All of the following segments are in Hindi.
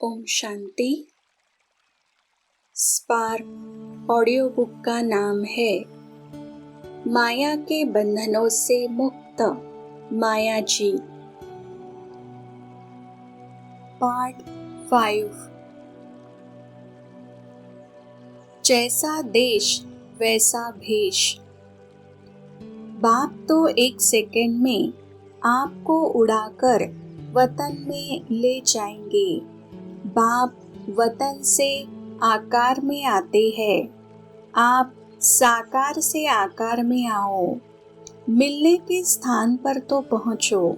Om Shanti. Spark audio book का नाम है माया के बंधनों से मुक्त माया जी। पार्ट 5। जैसा देश वैसा भेष। बाप तो एक सेकंड में आपको उड़ाकर वतन में ले जाएंगे। बाप वतन से आकार में आते हैं, आप साकार से आकार में आओ। मिलने के स्थान पर तो पहुँचो,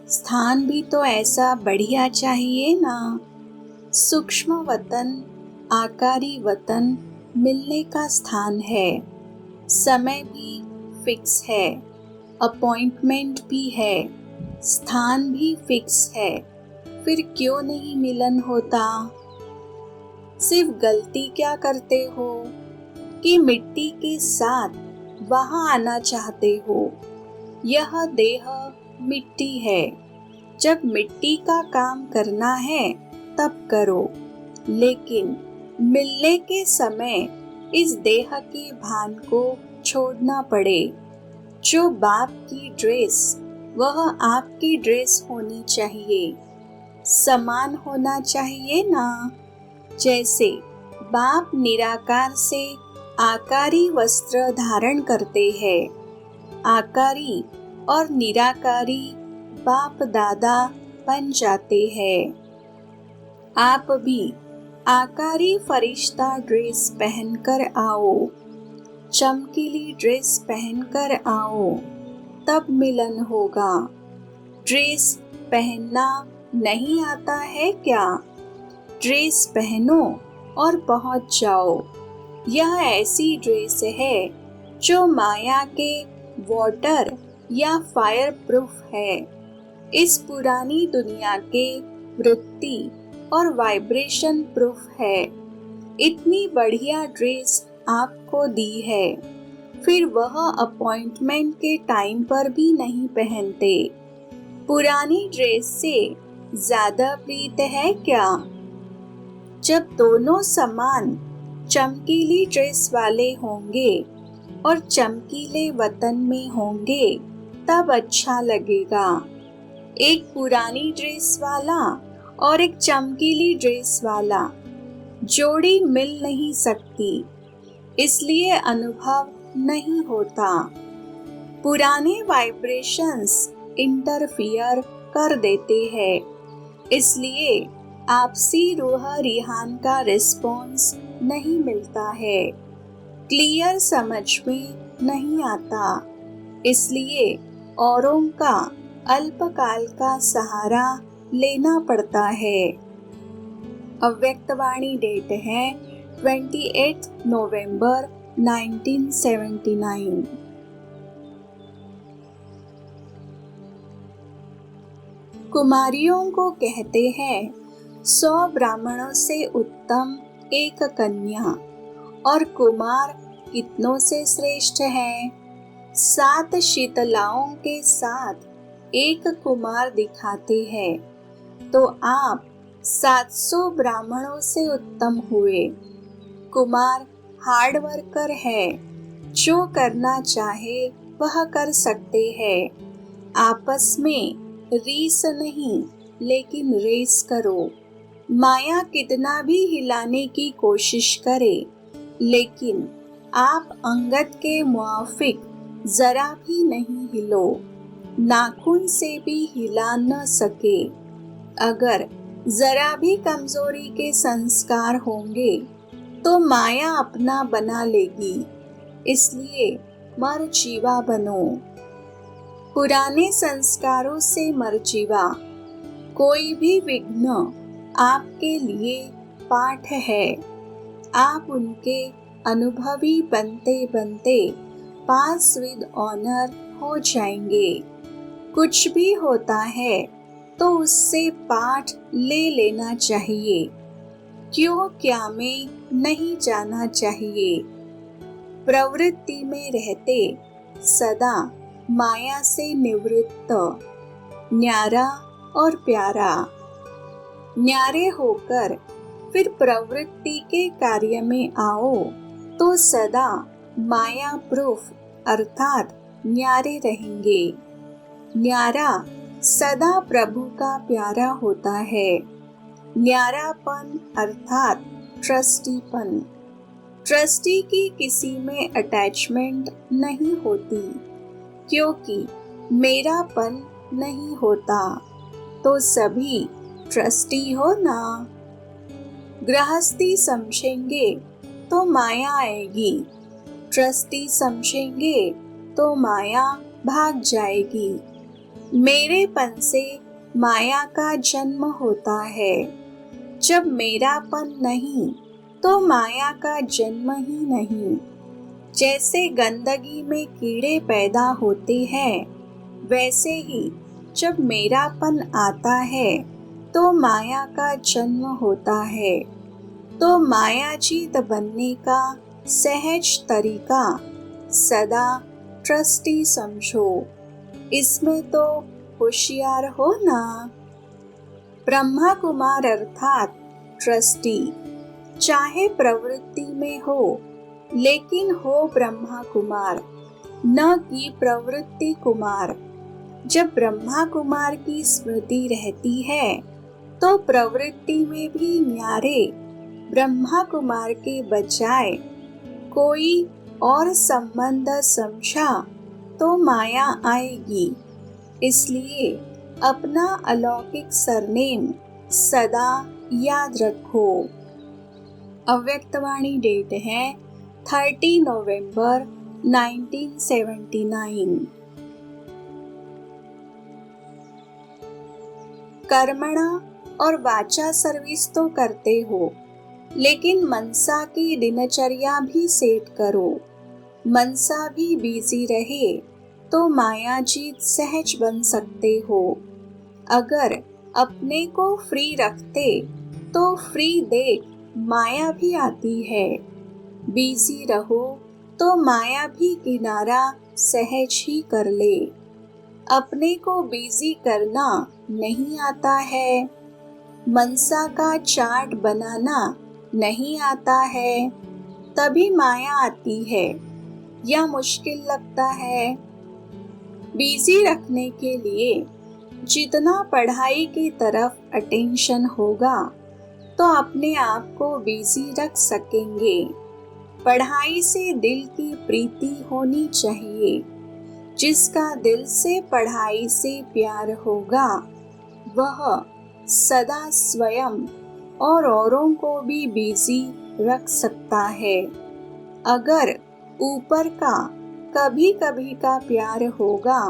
स्थान भी तो ऐसा बढ़िया चाहिए ना। सूक्ष्म वतन, आकारी वतन मिलने का स्थान है। समय भी फिक्स है, अपॉइंटमेंट भी है, स्थान भी फिक्स है। फिर क्यों नहीं मिलन होता? सिर्फ गलती क्या करते हो कि मिट्टी के साथ वहां आना चाहते हो। यह देह मिट्टी है, जब मिट्टी का काम करना है तब करो, लेकिन मिलने के समय इस देह के भान को छोड़ना पड़े। जो बाप की ड्रेस वह आपकी ड्रेस होनी चाहिए, समान होना चाहिए ना। जैसे बाप निराकार से आकारी वस्त्र धारण करते हैं, आकारी और निराकारी बाप दादा बन जाते हैं। आप भी आकारी फरिश्ता ड्रेस पहनकर आओ, चमकीली ड्रेस पहनकर आओ, तब मिलन होगा। ड्रेस पहनना नहीं आता है क्या? ड्रेस पहनो और पहुंच जाओ। यह ऐसी ड्रेस है जो माया के वाटर या फायर प्रूफ है। इस पुरानी दुनिया के वृत्ति और वाइब्रेशन प्रूफ है। इतनी बढ़िया ड्रेस आपको दी है, फिर वह अपॉइंटमेंट के टाइम पर भी नहीं पहनते। पुरानी ड्रेस से ज्यादा प्रीत है क्या? जब दोनों समान चमकीली ड्रेस वाले होंगे और चमकीले वतन में होंगे तब अच्छा लगेगा। एक पुरानी ड्रेस वाला और एक चमकीली ड्रेस वाला जोड़ी मिल नहीं सकती, इसलिए अनुभव नहीं होता। पुराने वाइब्रेशंस इंटरफियर कर देते हैं, इसलिए आपसी रूह रिहान का रिस्पॉन्स नहीं मिलता है, क्लियर समझ में नहीं आता। इसलिए औरों का अल्पकाल का सहारा लेना पड़ता है। अव्यक्तवाणी डेट है 28 नवंबर 1979। कुमारियों को कहते हैं 100 ब्राह्मणों से उत्तम एक कन्या, और कुमार कितनों से श्रेष्ठ है? 7 शीतलाओं के साथ एक कुमार दिखाते हैं, तो आप 700 ब्राह्मणों से उत्तम हुए। कुमार हार्ड वर्कर है, जो करना चाहे वह कर सकते हैं। आपस में रीस नहीं, लेकिन रेस करो। माया कितना भी हिलाने की कोशिश करे, लेकिन आप अंगद के मुआफिक जरा भी नहीं हिलो, नाखून से भी हिला न सके। अगर जरा भी कमजोरी के संस्कार होंगे तो माया अपना बना लेगी, इसलिए मरजीवा बनो। पुराने संस्कारों से मरजीवा। कोई भी विघ्न आपके लिए पाठ है। आप उनके अनुभवी बनते बनते पास विद ऑनर हो जाएंगे। कुछ भी होता है तो उससे पाठ ले लेना चाहिए, क्यों क्या में नहीं जाना चाहिए। प्रवृत्ति में रहते सदा माया से निवृत्त, न्यारा और प्यारा। न्यारे होकर फिर प्रवृत्ति के कार्य में आओ तो सदा माया प्रूफ अर्थात न्यारे रहेंगे। न्यारा सदा प्रभु का प्यारा होता है। न्यारापन अर्थात ट्रस्टीपन। ट्रस्टी की किसी में अटैचमेंट नहीं होती, क्योंकि मेरापन नहीं होता तो सभी ट्रस्टी हो ना। गृहस्थी समझेंगे तो माया आएगी, ट्रस्टी समझेंगे तो माया भाग जाएगी। मेरेपन से माया का जन्म होता है। जब मेरापन नहीं तो माया का जन्म ही नहीं। जैसे गंदगी में कीड़े पैदा होते हैं, वैसे ही जब मेरापन आता है तो माया का जन्म होता है। तो मायाजीत बनने का सहज तरीका सदा ट्रस्टी समझो। इसमें तो होशियार हो ना। ब्रह्मा कुमार अर्थात ट्रस्टी चाहे प्रवृत्ति में हो, लेकिन हो ब्रह्मा कुमार, न कि प्रवृत्ति कुमार। जब ब्रह्मा कुमार की स्मृति रहती है तो प्रवृत्ति में भी न्यारे ब्रह्मा कुमार के बजाय कोई और संबंध समझा तो माया आएगी। इसलिए अपना अलौकिक सरनेम सदा याद रखो। अव्यक्तवाणी डेट है 30 नवंबर 1979। कर्मणा और वाचा सर्विस तो करते हो, लेकिन मनसा की दिनचर्या भी सेट करो। मनसा भी बिजी रहे तो मायाजीत सहज बन सकते हो। अगर अपने को फ्री रखते तो फ्री देख माया भी आती है। बिजी रहो तो माया भी किनारा सहज ही कर ले। अपने को बिजी करना नहीं आता है, मनसा का चार्ट बनाना नहीं आता है, तभी माया आती है या मुश्किल लगता है। बिजी रखने के लिए जितना पढ़ाई की तरफ अटेंशन होगा तो अपने आप को बिजी रख सकेंगे। पढ़ाई से दिल की प्रीति होनी चाहिए। जिसका दिल से पढ़ाई से प्यार होगा वह सदा स्वयं और औरों को भी बिजी रख सकता है। अगर ऊपर का कभी कभी का प्यार होगा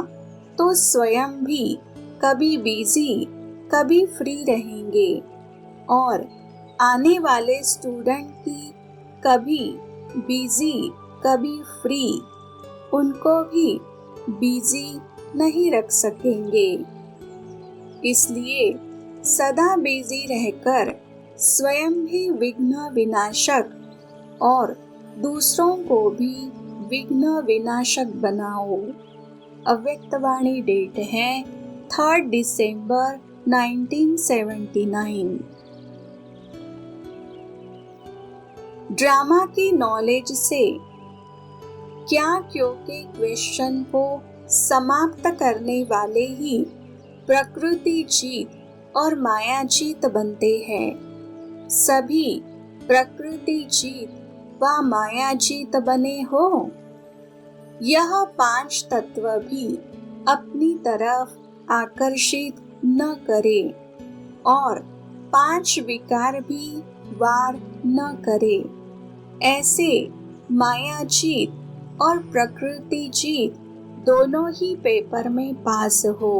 तो स्वयं भी कभी बिजी कभी फ्री रहेंगे और आने वाले स्टूडेंट की कभी बिजी कभी फ्री उनको भी बिजी नहीं रख सकेंगे। इसलिए सदा बिजी रहकर स्वयं भी विघ्न विनाशक और दूसरों को भी विघ्न विनाशक बनाओ। अव्यक्तवाणी डेट है 3 दिसंबर 1979। ड्रामा की नॉलेज से क्या क्योंकि क्वेश्चन को समाप्त करने वाले ही प्रकृति जीत और माया जीत बनते हैं। सभी प्रकृति जीत व माया जीत बने हो। यह 5 तत्व भी अपनी तरफ आकर्षित न करे और 5 विकार भी वार न करे। ऐसे माया जीत और प्रकृति जीत दोनों ही पेपर में पास हो।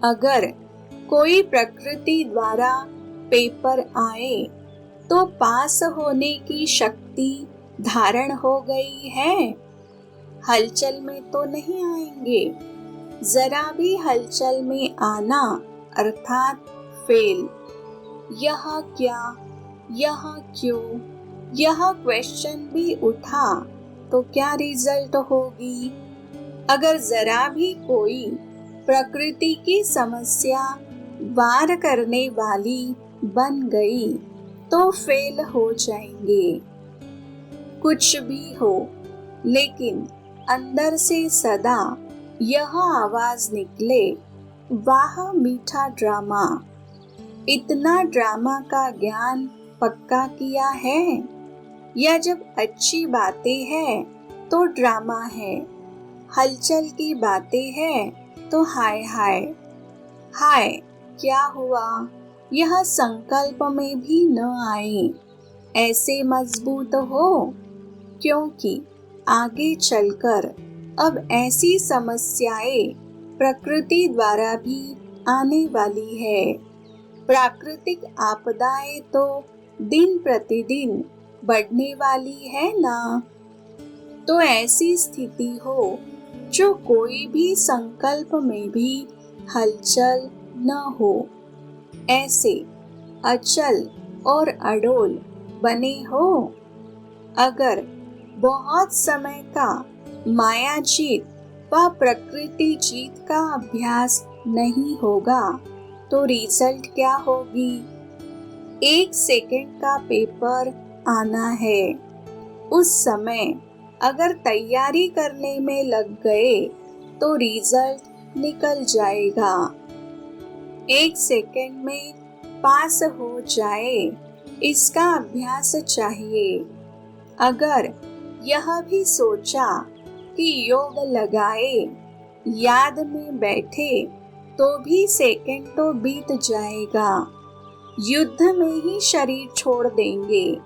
अगर कोई प्रकृति द्वारा पेपर आए तो पास होने की शक्ति धारण हो गई है, हलचल में तो नहीं आएंगे। जरा भी हलचल में आना अर्थात फेल। यह क्या, यह क्यों, यह क्वेश्चन भी उठा तो क्या रिजल्ट होगी। अगर जरा भी कोई प्रकृति की समस्या वार करने वाली बन गई तो फेल हो जाएंगे। कुछ भी हो, लेकिन अंदर से सदा यह आवाज निकले, वाह मीठा ड्रामा। इतना ड्रामा का ज्ञान पक्का किया है, या जब अच्छी बातें हैं तो ड्रामा है, हलचल की बातें हैं तो हाय हाय। हाय क्या हुआ, यह संकल्प में भी न आए, ऐसे मजबूत हो, क्योंकि आगे चलकर अब ऐसी समस्याएं प्रकृति द्वारा भी आने वाली है। प्राकृतिक आपदाएं तो दिन प्रतिदिन बढ़ने वाली है ना। तो ऐसी स्थिति हो जो कोई भी संकल्प में भी हलचल न हो, ऐसे अचल और अडोल बने हो। अगर बहुत समय का माया जीत व प्रकृति जीत का अभ्यास नहीं होगा तो रिजल्ट क्या होगी। 1 सेकंड का पेपर आना है, उस समय अगर तैयारी करने में लग गए तो रिजल्ट निकल जाएगा। 1 सेकंड में पास हो जाए, इसका अभ्यास चाहिए। अगर यह भी सोचा कि योग लगाए, याद में बैठे, तो भी सेकंड तो बीत जाएगा, युद्ध में ही शरीर छोड़ देंगे।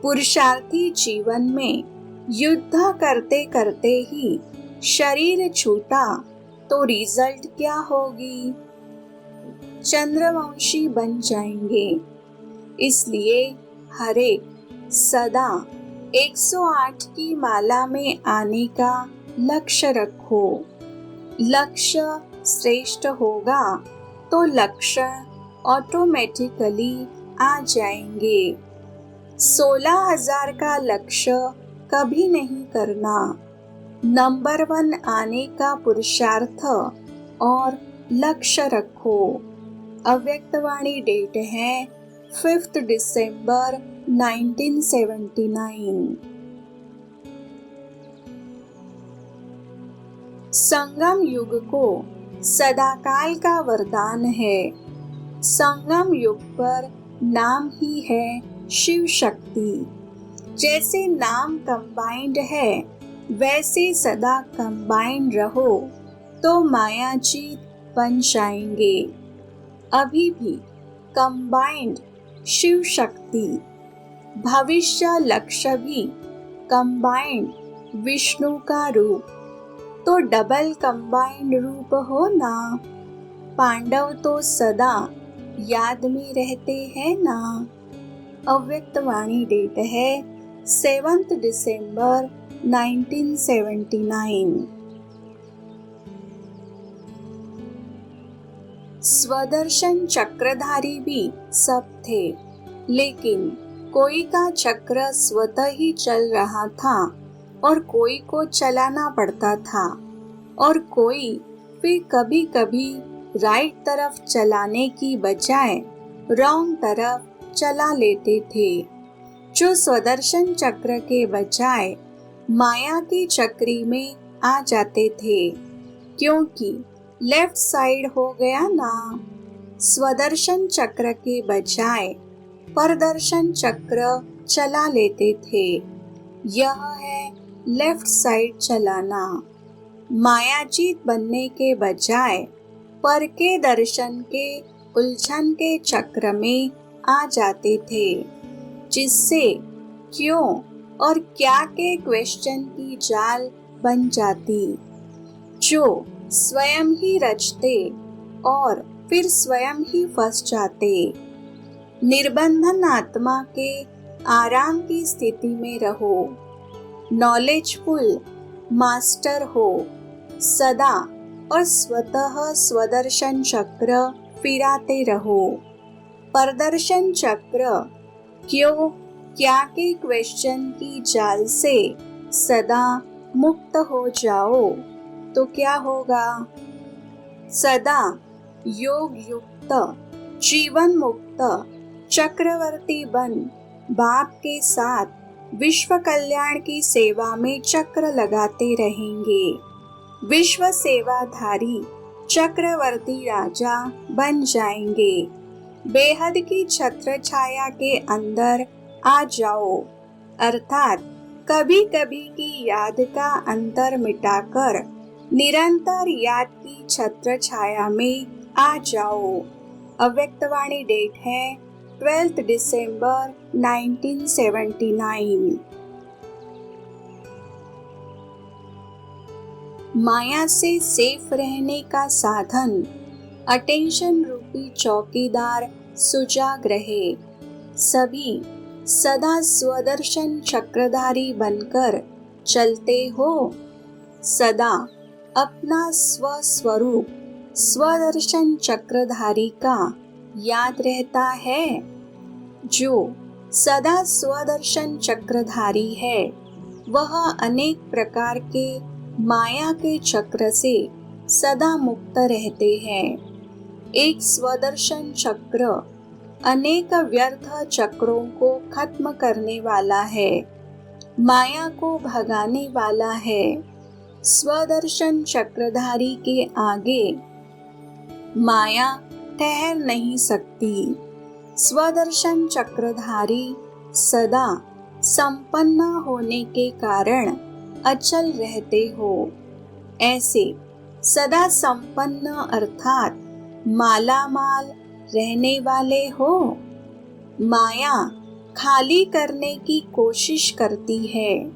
पुरुषार्थी जीवन में युद्ध करते करते ही शरीर छूटा तो रिजल्ट क्या होगी, चंद्रवंशी बन जाएंगे। इसलिए हरे सदा 108 की माला में आने का लक्ष्य रखो। लक्ष्य श्रेष्ठ होगा तो लक्षण ऑटोमेटिकली आ जाएंगे। 16,000 का लक्ष्य कभी नहीं करना, नंबर 1 आने का पुरुषार्थ और लक्ष्य रखो। अव्यक्तवाणी डेट है 5 दिसंबर 1979। संगम युग को सदाकाल का वरदान है। संगम युग पर नाम ही है शिव शक्ति। जैसे नाम कंबाइंड है, वैसे सदा कंबाइंड रहो तो मायाजीत बन जाएंगे। अभी भी कंबाइंड शिव शक्ति, भविष्य लक्ष्य भी कंबाइंड विष्णु का रूप, तो डबल कंबाइंड रूप हो ना। पांडव तो सदा याद में रहते हैं ना। अव्यक्तवाणी डेट है 7 दिसंबर 1979। स्वदर्शन चक्रधारी भी सब थे, लेकिन कोई का चक्र स्वतः ही चल रहा था और कोई को चलाना पड़ता था, और कोई फिर कभी कभी राइट तरफ चलाने की बजाय रॉन्ग तरफ चला लेते थे। जो स्वदर्शन चक्र के बजाय माया की चक्री में आ जाते थे, क्योंकि लेफ्ट साइड हो गया ना। स्वदर्शन चक्र के बजाय परदर्शन चक्र चला लेते थे। यह है लेफ्ट साइड चलाना। मायाजीत बनने के बजाय पर के दर्शन के उलझन के चक्र में आ जाते थे, जिससे क्यों और क्या के क्वेश्चन की जाल बन जाती, जो स्वयं ही रचते और फिर स्वयं ही फंस जाते। निर्बंधन आत्मा के आराम की स्थिति में रहो, नॉलेजफुल मास्टर हो सदा, और स्वतः स्वदर्शन चक्र फिराते रहो। परदर्शन चक्र क्यों क्या के क्वेश्चन की जाल से सदा मुक्त हो जाओ तो क्या होगा, सदा योग युक्त जीवन मुक्त चक्रवर्ती बन बाप के साथ विश्व कल्याण की सेवा में चक्र लगाते रहेंगे। विश्व सेवाधारी चक्रवर्ती राजा बन जाएंगे। बेहद की छत्र छाया के अंदर आ जाओ, अर्थात कभी कभी की याद का अंतर मिटाकर निरंतर याद की छत्र छाया में आ जाओ। अव्यक्तवाणी डेट है 12 दिसंबर 1979। माया से सेफ रहने का साधन अटेंशन रूपी चौकीदार सुजाग रहे। सभी सदा स्वदर्शन चक्रधारी बनकर चलते हो। सदा अपना स्वस्वरूप स्वदर्शन चक्रधारी का याद रहता है। जो सदा स्वदर्शन चक्रधारी है वह अनेक प्रकार के माया के चक्र से सदा मुक्त रहते हैं। एक स्वदर्शन चक्र अनेक व्यर्थ चक्रों को खत्म करने वाला है, माया को भगाने वाला है। स्वदर्शन चक्रधारी के आगे माया ठहर नहीं सकती। स्वदर्शन चक्रधारी सदा संपन्न होने के कारण अचल रहते हो। ऐसे सदा संपन्न अर्थात मालामाल रहने वाले हो। माया खाली करने की कोशिश करती है,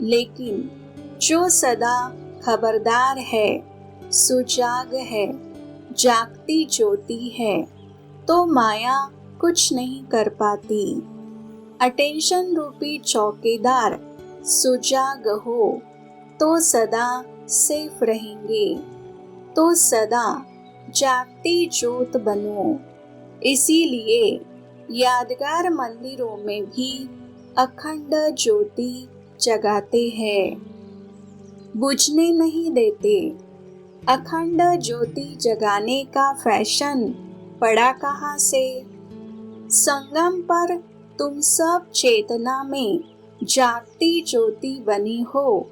लेकिन जो सदा खबरदार है, सुजाग है, जागती ज्योति है, तो माया कुछ नहीं कर पाती। अटेंशन रूपी चौकीदार सुजाग हो तो सदा सेफ रहेंगे, तो सदा जागती ज्योत बनो। इसीलिए यादगार मंदिरों में भी अखंड ज्योति जगाते हैं, बुझने नहीं देते। अखंड ज्योति जगाने का फैशन पड़ा कहाँ से? संगम पर तुम सब चेतना में जागती ज्योति बनी हो,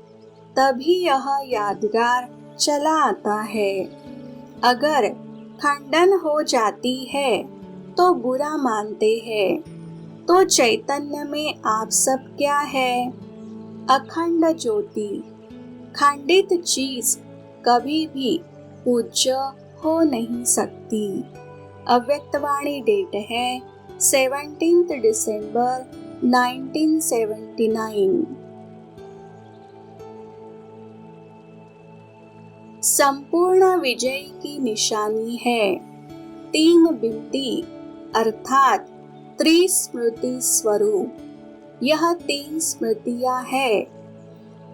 तभी यह यादगार चला आता है। अगर खंडन हो जाती है तो बुरा मानते हैं, तो चैतन्य में आप सब क्या है? अखंड ज्योति। खंडित चीज कभी भी पूज्य हो नहीं सकती। अव्यक्तवाणी डेट है 17 दिसंबर 1979। संपूर्ण विजय की निशानी है 3 बिंदी अर्थात त्रिस्मृति स्वरूप। यह 3 स्मृतियां है।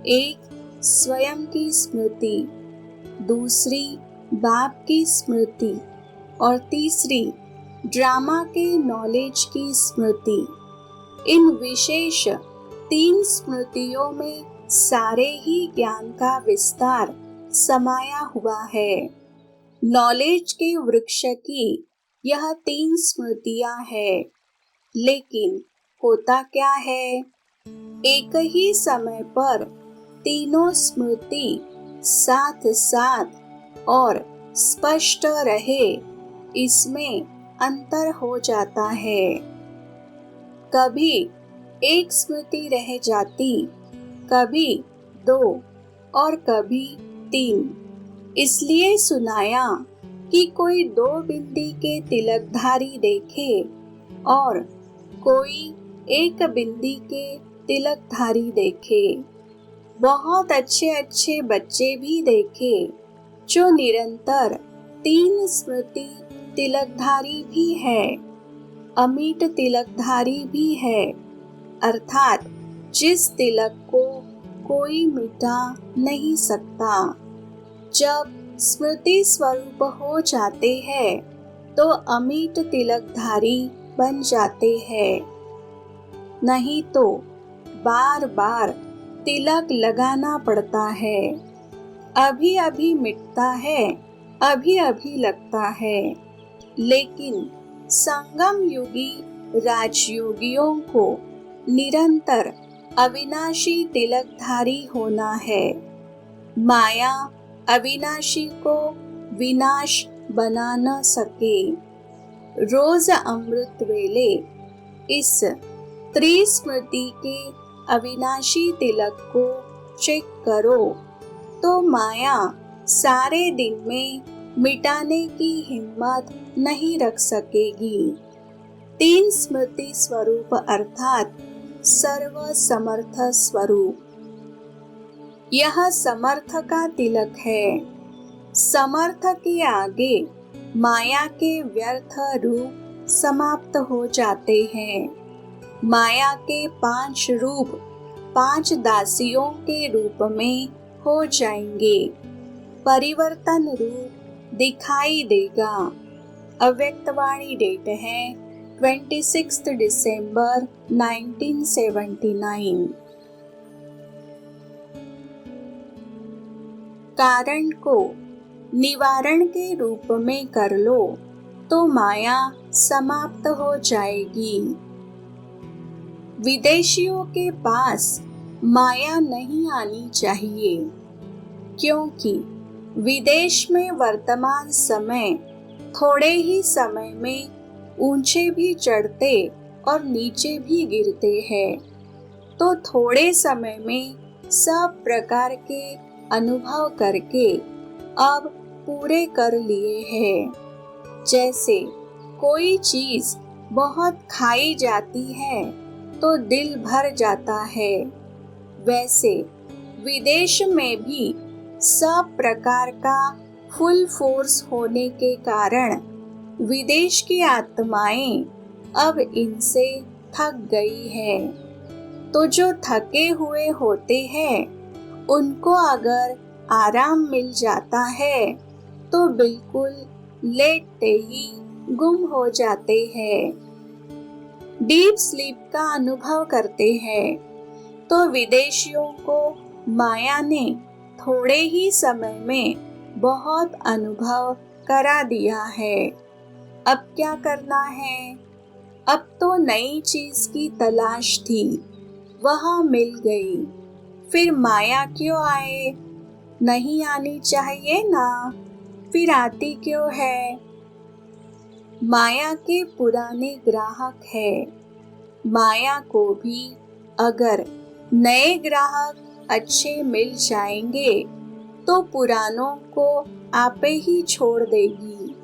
एक स्वयं की स्मृति, दूसरी बाप की स्मृति और तीसरी ड्रामा के नॉलेज की स्मृति। इन विशेष 3 स्मृतियों में सारे ही ज्ञान का विस्तार समाया हुआ है। नॉलेज के वृक्ष की यह 3 स्मृतियां है, लेकिन होता क्या है? एक ही समय पर तीनों स्मृति साथ साथ और स्पष्ट रहे, इसमें अंतर हो जाता है। कभी एक स्मृति रह जाती, कभी 2 और कभी 3। इसलिए सुनाया कि कोई 2 बिंदी के तिलकधारी देखे और कोई 1 बिंदी के तिलकधारी देखे। बहुत अच्छे अच्छे बच्चे भी देखे जो निरंतर 3 स्मृति तिलकधारी भी है, अमिट तिलकधारी भी है, अर्थात जिस तिलक को कोई मिटा नहीं सकता। जब स्मृति स्वरूप हो जाते हैं तो अमिट तिलकधारी बन जाते हैं, नहीं तो बार बार तिलक लगाना पड़ता है। अभी अभी मिटता है अभी अभी लगता है, लेकिन संगम युगी राजयोगियों को निरंतर अविनाशी तिलकधारी होना है। माया अविनाशी को विनाश बना न सके। रोज अमृत वेले इस त्रिस्मृति के अविनाशी तिलक को चेक करो तो माया सारे दिन में मिटाने की हिम्मत नहीं रख सकेगी। 3 स्मृति स्वरूप अर्थात सर्व समर्थ स्वरूप। यह समर्थ का तिलक है। समर्थ के आगे माया के व्यर्थ रूप समाप्त हो जाते हैं। माया के 5 रूप 5 दासियों के रूप में हो जाएंगे। परिवर्तन रूप दिखाई देगा। अव्यक्तवाणी डेट है 26 दिसंबर 1979। कारण को निवारण के रूप में कर लो तो माया समाप्त हो जाएगी। विदेशियों के पास माया नहीं आनी चाहिए, क्योंकि विदेश में वर्तमान समय थोड़े ही समय में ऊंचे भी चढ़ते और नीचे भी गिरते हैं, तो थोड़े समय में सब प्रकार के अनुभव करके अब पूरे कर लिए हैं। जैसे कोई चीज बहुत खाई जाती है तो दिल भर जाता है, वैसे विदेश में भी सब प्रकार का फुल फोर्स होने के कारण विदेश की आत्माएं अब इनसे थक गई है। तो जो थके हुए होते हैं उनको अगर आराम मिल जाता है तो बिल्कुल लेटते ही गुम हो जाते हैं। डीप स्लीप का अनुभव करते हैं तो विदेशियों को माया ने थोड़े ही समय में बहुत अनुभव करा दिया है। अब क्या करना है? अब तो नई चीज की तलाश थी, वह मिल गई, फिर माया क्यों आए? नहीं आनी चाहिए ना, फिर आती क्यों है? माया के पुराने ग्राहक है। माया को भी अगर नए ग्राहक अच्छे मिल जाएंगे तो पुरानों को आपे ही छोड़ देगी।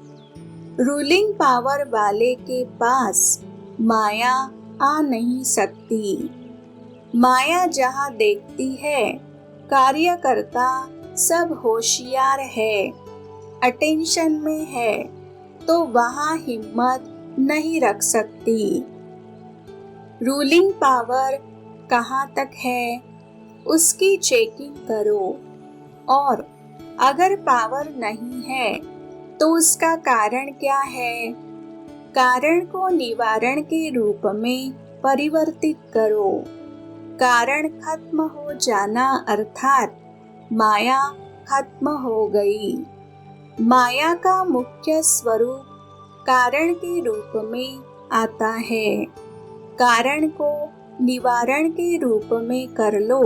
रूलिंग पावर वाले के पास माया आ नहीं सकती। माया जहाँ देखती है कार्यकर्ता सब होशियार है, अटेंशन में है, तो वहाँ हिम्मत नहीं रख सकती। रूलिंग पावर कहाँ तक है उसकी चेकिंग करो, और अगर पावर नहीं है तो उसका कारण क्या है? कारण को निवारण के रूप में परिवर्तित करो। कारण खत्म हो जाना अर्थात माया खत्म हो गई। माया का मुख्य स्वरूप कारण के रूप में आता है। कारण को निवारण के रूप में कर लो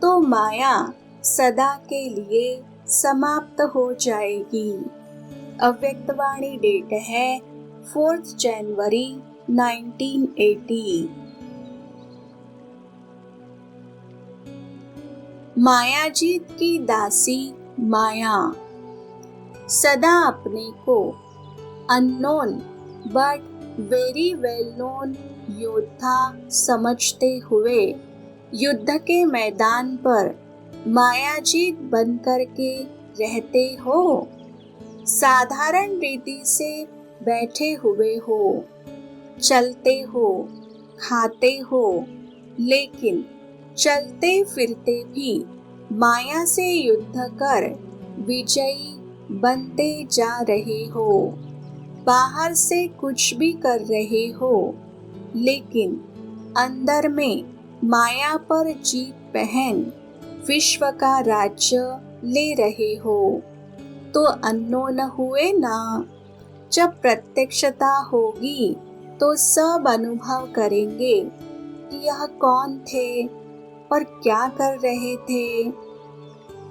तो माया सदा के लिए समाप्त हो जाएगी। अव्यक्तवाणी डेट है 4 जनवरी 1980। मायाजीत की दासी माया सदा अपने को unknown but very well known योद्धा समझते हुए युद्ध के मैदान पर मायाजीत बनकर के रहते हो। साधारण रीति से बैठे हुए हो, चलते हो, खाते हो, लेकिन चलते फिरते भी माया से युद्ध कर विजयी बनते जा रहे हो। बाहर से कुछ भी कर रहे हो, लेकिन अंदर में माया पर जीत पहन विश्व का राज्य ले रहे हो। तो अननोन हुए ना। जब प्रत्यक्षता होगी तो सब अनुभव करेंगे कि यह कौन थे और क्या कर रहे थे।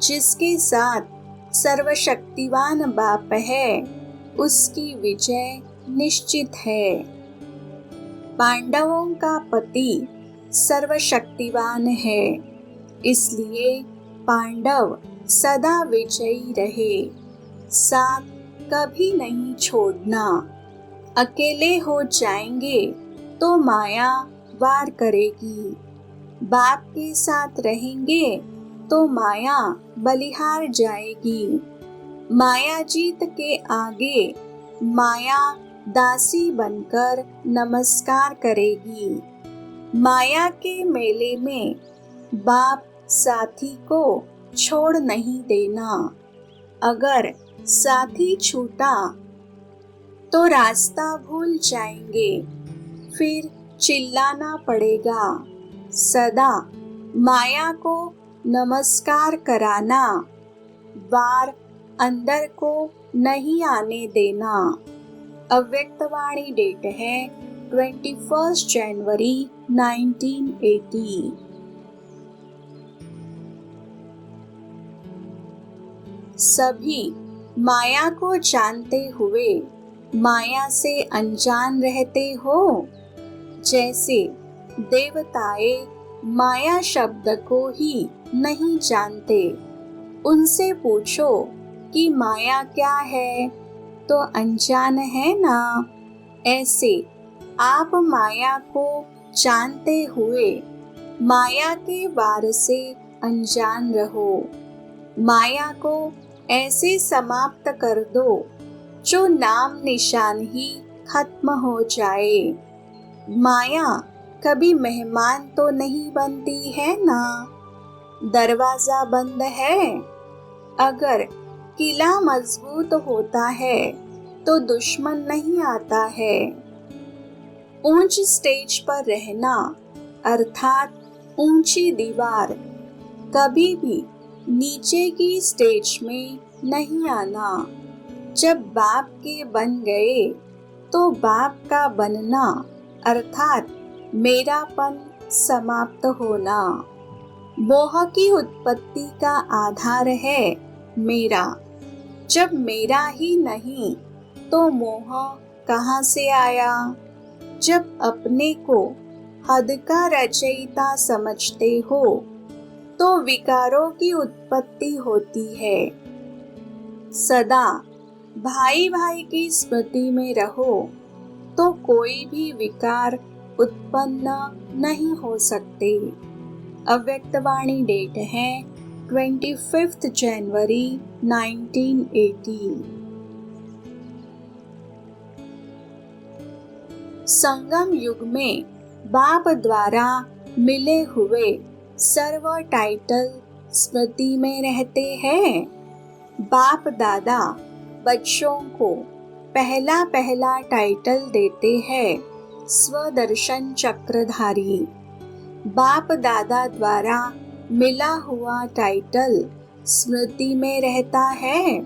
जिसके साथ सर्वशक्तिवान बाप है उसकी विजय निश्चित है। पांडवों का पति सर्वशक्तिवान है, इसलिए पांडव सदा विजयी रहे। साथ कभी नहीं छोड़ना। अकेले हो जाएंगे तो माया वार करेगी। बाप के साथ रहेंगे तो माया बलिहार जाएगी। माया जीत के आगे माया दासी बनकर नमस्कार करेगी। माया के मेले में बाप साथी को छोड़ नहीं देना। अगर साथी छूटा तो रास्ता भूल जाएंगे, फिर चिल्लाना पड़ेगा। सदा माया को नमस्कार कराना, वार अंदर को नहीं आने देना। अव्यक्तवाणी डेट है 21 जनवरी 1980। सभी माया को जानते हुए माया से अनजान रहते हो। जैसे देवताएं माया शब्द को ही नहीं जानते। उनसे पूछो कि माया क्या है तो अनजान है ना। ऐसे आप माया को जानते हुए माया के वार से अनजान रहो। माया को ऐसे समाप्त कर दो जो नाम निशान ही खत्म हो जाए। माया कभी मेहमान तो नहीं बनती है ना। दरवाजा बंद है। अगर किला मजबूत होता है तो दुश्मन नहीं आता है। ऊंच स्टेज पर रहना अर्थात ऊंची दीवार, कभी भी नीचे की स्टेज में नहीं आना। जब बाप के बन गए तो बाप का बनना अर्थात मेरापन समाप्त होना। मोह की उत्पत्ति का आधार है मेरा। जब मेरा ही नहीं तो मोह कहाँ से आया। जब अपने को हद का रचयिता समझते हो तो विकारों की उत्पत्ति होती है। सदा भाई भाई की स्मृति में रहो तो कोई भी विकार उत्पन्न नहीं हो सकते। अव्यक्तवाणी डेट है 25 जनवरी 1980। संगम युग में बाप द्वारा मिले हुए सर्व टाइटल स्मृति में रहते हैं। बाप दादा बच्चों को पहला पहला टाइटल देते हैं स्वदर्शन चक्रधारी। बाप दादा द्वारा मिला हुआ टाइटल स्मृति में रहता है।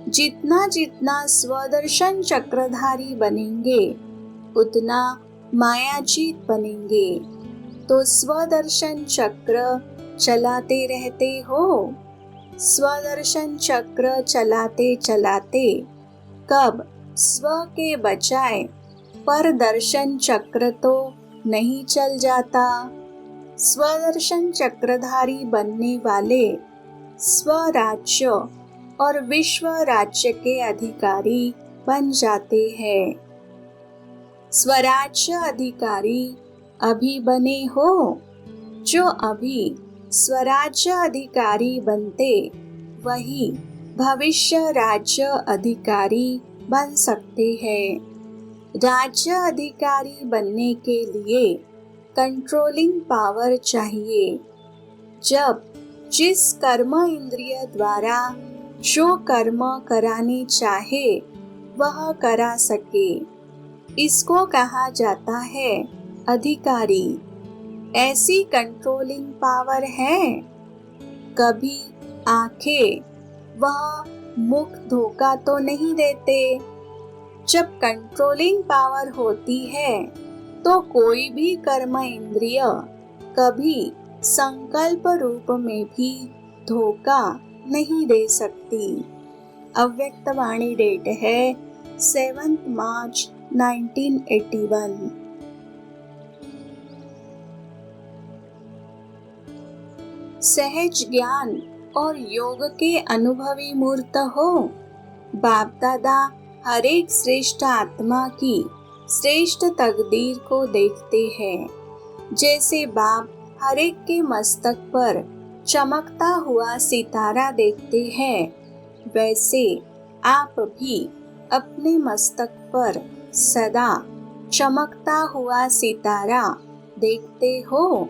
जितना जितना स्वदर्शन चक्रधारी बनेंगे उतना मायाजीत बनेंगे। तो स्वदर्शन चक्र चलाते रहते हो। स्वदर्शन चक्र चलाते चलाते कब स्व के बजाय पर दर्शन चक्र तो नहीं चल जाता। स्वदर्शन चक्रधारी बनने वाले स्वराज्य और विश्व राज्य के अधिकारी बन जाते हैं। स्वराज्य अधिकारी अभी बने हो। जो अभी स्वराज्य अधिकारी बनते वही भविष्य राज्य अधिकारी बन सकते हैं। राज्य अधिकारी बनने के लिए कंट्रोलिंग पावर चाहिए। जब जिस कर्म इंद्रिय द्वारा जो कर्म कराने चाहे वह करा सके, इसको कहा जाता है अधिकारी। ऐसी कंट्रोलिंग पावर है। कभी आंखें वह मुख धोखा तो नहीं देते। जब कंट्रोलिंग पावर होती है तो कोई भी कर्म इंद्रिय कभी संकल्प रूप में भी धोखा नहीं दे सकती। अव्यक्त वाणी डेट है 7 मार्च 1981। सहज ज्ञान और योग के अनुभवी मूर्त हो। बाप दादा हर एक श्रेष्ठ आत्मा की श्रेष्ठ तकदीर को देखते हैं। जैसे बाप हर एक के मस्तक पर चमकता हुआ सितारा देखते हैं, वैसे आप भी अपने मस्तक पर सदा चमकता हुआ सितारा देखते हो।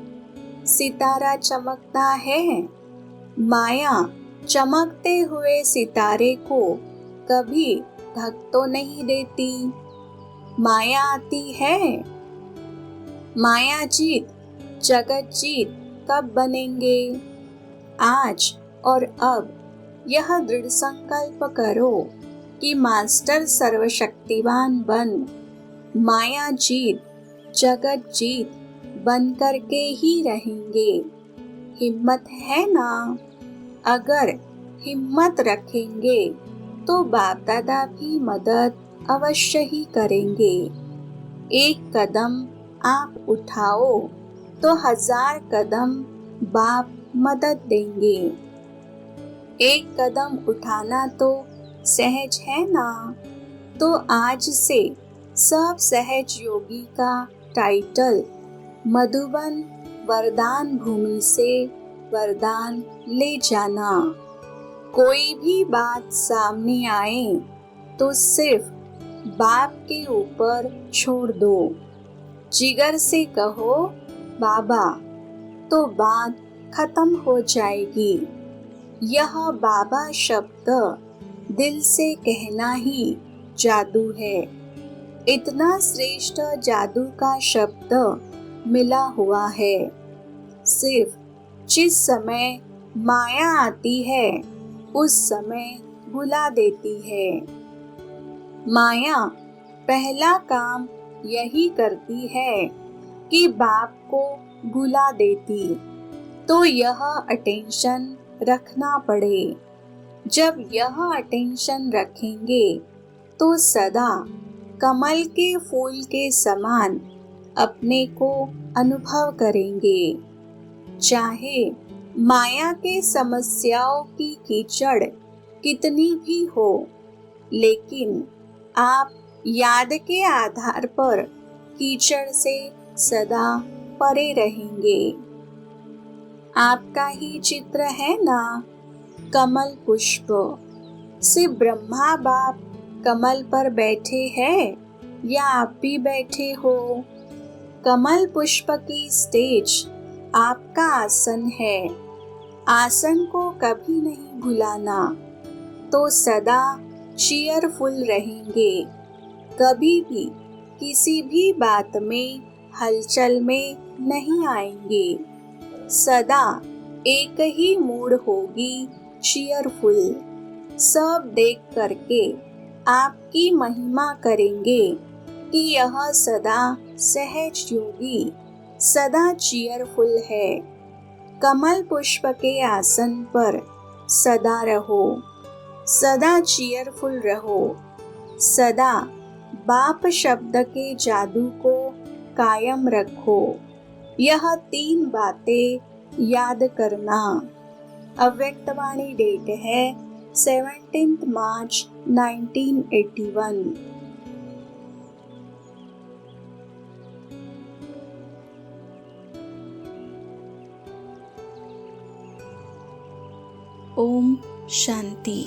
सितारा चमकता है। माया चमकते हुए सितारे को कभी ढक तो नहीं देती। माया आती है। माया जीत जगत जीत कब बनेंगे? आज और अब यह दृढ़ संकल्प करो कि मास्टर सर्वशक्तिवान बन माया जीत जगत जीत बन करके ही रहेंगे। हिम्मत है ना? अगर हिम्मत रखेंगे तो बाप दादा भी मदद अवश्य ही करेंगे। एक कदम आप उठाओ तो 1000 कदम बाप मदद देंगे। एक कदम उठाना तो सहज है ना? तो आज से सब सहज योगी का टाइटल मधुबन वरदान भूमि से वरदान ले जाना। कोई भी बात सामने आए तो सिर्फ बाप के ऊपर छोड़ दो। जिगर से कहो बाबा, तो बात खत्म हो जाएगी। यह बाबा शब्द दिल से कहना ही जादू है। इतना श्रेष्ठ जादू का शब्द मिला हुआ है। सिर्फ जिस समय माया आती है उस समय भुला देती है। माया पहला काम यही करती है कि बाप को भुला देती, तो यह अटेंशन रखना पड़े। जब यह अटेंशन रखेंगे तो सदा कमल के फूल के समान अपने को अनुभव करेंगे। चाहे माया के समस्याओं की कीचड़ कितनी भी हो, लेकिन आप याद के आधार पर कीचड़ से सदा परे रहेंगे। आपका ही चित्र है ना कमल पुष्प। सिर्फ ब्रह्मा बाप कमल पर बैठे हैं या आप भी बैठे हो? कमल पुष्प की स्टेज आपका आसन है। आसन को कभी नहीं भुलाना, तो सदा चीयरफुल रहेंगे। कभी भी किसी भी बात में हलचल में नहीं आएंगे। सदा एक ही मूड होगी, चीयरफुल। सब देख करके आपकी महिमा करेंगे कि यह सदा सहज योगी सदा चीयरफुल है। कमल पुष्प के आसन पर सदा रहो, सदा चीयरफुल रहो। सदा बाप शब्द के जादू को कायम रखो। यह 3 बातें याद करना। अव्यक्तवाणी डेट है 17 मार्च 1981। ओम शांति।